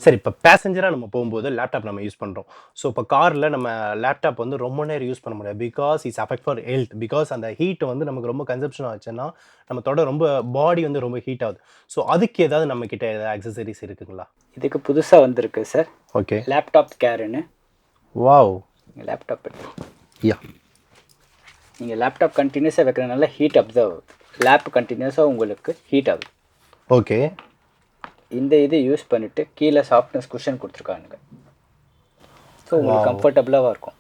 சரி, இப்போ பேசஞ்சராக நம்ம போகும்போது லேப்டாப் நம்ம யூஸ் பண்ணுறோம். ஸோ இப்போ காரில் நம்ம லேப்டாப் வந்து ரொம்ப நேரம் யூஸ் பண்ண முடியாது. Because it's affect for health. Because அந்த ஹீட் வந்து நமக்கு ரொம்ப கன்சப்ஷன் ஆச்சுன்னா நம்ம ரொம்ப பாடி வந்து ரொம்ப ஹீட் ஆகுது. ஸோ அதுக்கு ஏதாவது நம்ம கிட்ட ஏதாவது அக்சசரிஸ் இருக்குங்களா? இதுக்கு புதுசாக வந்திருக்கு சார். ஓகே. லேப்டாப் கேருன்னு. வாவ். நீங்கள் லேப்டாப் எடுத்து யா. நீங்கள் லேப்டாப் கண்டினியூஸாக வைக்கிறதுனால ஹீட் அப்சர்வ் ஆகுது. லேப் கண்டினியூஸாக உங்களுக்கு ஹீட் ஆகுது. ஓகே. இந்த இது யூஸ் பண்ணிவிட்டு கீழே சாஃப்ட்னஸ் குஷன் கொடுத்துருக்கானுங்க. ஸோ உங்களுக்கு கம்ஃபர்டபுளாக இருக்கும்.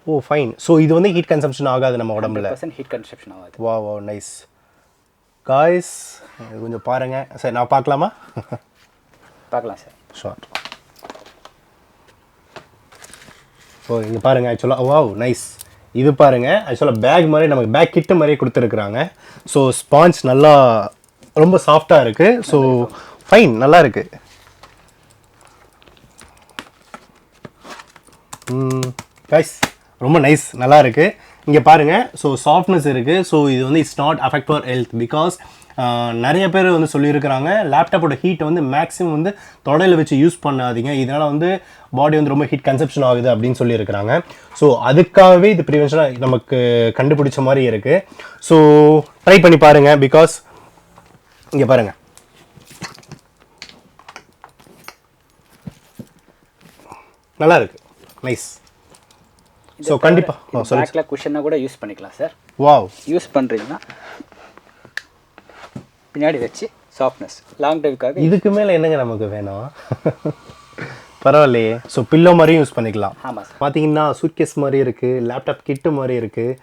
ஓ ஃபைன். ஸோ இது வந்து ஹீட் கன்சம்ஷன் ஆகாது நம்ம உடம்புல. ஹீட் கன்சப்ஷன் ஆகாது. வா வா நைஸ் காய்ஸ். கொஞ்சம் பாருங்கள். சரி, நான் பார்க்கலாமா? பார்க்கலாம் சார். ஷோர். ஓ இங்கே பாருங்கள். ஆக்சுவலாக வாவ் நைஸ். இது பாருங்கள், ஆக்சுவலாக பேக் மாதிரி நமக்கு பேக் கிட்ட மாதிரியே கொடுத்துருக்குறாங்க. ஸோ ஸ்பாஞ்ச் நல்லா ரொம்ப சாஃப்டாக இருக்குது. ஸோ ஃபைன், நல்லா இருக்குது. கைஸ் ரொம்ப நைஸ், நல்லா இருக்குது. இங்கே பாருங்கள். ஸோ சாஃப்ட்னஸ் இருக்குது. ஸோ இது வந்து it's not affect for health. Because நிறைய பேர் வந்து சொல்லியிருக்கிறாங்க லேப்டாப்போட ஹீட்டை வந்து மேக்ஸிமம் வந்து தொடையில் வச்சு யூஸ் பண்ணாதீங்க, இதனால் வந்து பாடி வந்து ரொம்ப ஹீட் கன்சப்ஷன் ஆகுது அப்படின்னு சொல்லியிருக்கிறாங்க. ஸோ அதுக்காகவே இது ப்ரிவென்ஷனாக நமக்கு கண்டுபிடிச்ச மாதிரி இருக்குது. ஸோ ட்ரை பண்ணி பாருங்கள். பிகாஸ் இங்கே பாருங்கள், நல்லா இருக்கு. நைஸ். ஸோ கண்டிப்பாக பேக்கில் குஷனாக கூட யூஸ் பண்ணிக்கலாம் சார். வாவ். யூஸ் பண்ணுறீங்கன்னா பின்னாடி வச்சு சாஃப்ட்னஸ் லாங் டைவுக்காக. இதுக்கு மேலே என்னங்க நமக்கு வேணும்? பரவாயில்லையே. ஸோ பில்லோ மாதிரியும் யூஸ் பண்ணிக்கலாம். ஆமாம் சார். பார்த்தீங்கன்னா சூட்கேஸ் மாதிரி இருக்குது, லேப்டாப் கிட்டு மாதிரி இருக்குது,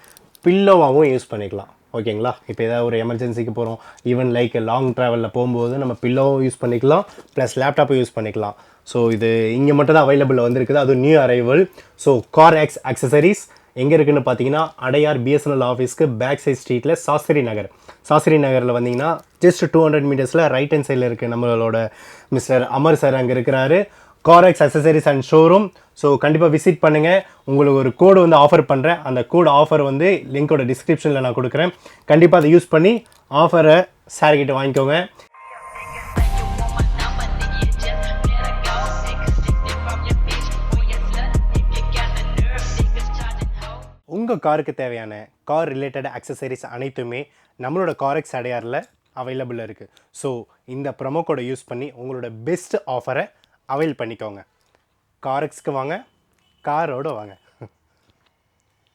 பில்லோவாகவும் யூஸ் பண்ணிக்கலாம். ஓகேங்களா? இப்போ ஏதாவது ஒரு எமர்ஜென்சிக்கு போகிறோம், ஈவன் லைக் லாங் ட்ராவலில் போகும்போது நம்ம பில்லோவும் யூஸ் பண்ணிக்கலாம், ப்ளஸ் லேப்டாப்பும் யூஸ் பண்ணிக்கலாம். ஸோ இது இங்கே மட்டும் தான் அவைலபிள் வந்திருக்குது. அதுவும் நியூ அரைவல். ஸோ கார்எக்ஸ் அக்சசரிஸ் எங்கே இருக்குதுன்னு பார்த்தீங்கன்னா அடையார் பிஎஸ்என்எல் ஆஃபீஸ்க்கு பேக் சைட் ஸ்ட்ரீட்டில் சாஸ்திரி நகர். சாஸ்திரி நகரில் வந்தீங்கன்னா ஜஸ்ட் 200 மீட்டர்ஸில் ரைட் ஹேண்ட் சைடில் இருக்குது நம்மளோட மிஸ்டர் அமர் சார் அங்கே இருக்கிறாரு. கார்எக்ஸ் அக்சசரிஸ் அண்ட் ஷோரூம். ஸோ கண்டிப்பாக விசிட் பண்ணுங்கள். உங்களுக்கு ஒரு கோடு வந்து ஆஃபர் பண்ணுறேன். அந்த கோடு ஆஃபர் வந்து லிங்கோட டிஸ்கிரிப்ஷனில் நான் கொடுக்குறேன். கண்டிப்பாக அதை யூஸ் பண்ணி ஆஃபரை சார்கிட்ட வாங்கிக்கோங்க. உங்கள் காருக்கு தேவையான கார் ரிலேட்டட் அக்சசரிஸ் அனைத்துமே நம்மளோட கார்எக்ஸ் அடையாரில் அவைலபிள் இருக்குது. ஸோ இந்த ப்ரொமோ கோடை யூஸ் பண்ணி உங்களோட பெஸ்ட் ஆஃபரை அவைல் பண்ணிக்கோங்க. கார்எக்ஸ்க்கு வாங்க, காரோடு வாங்க.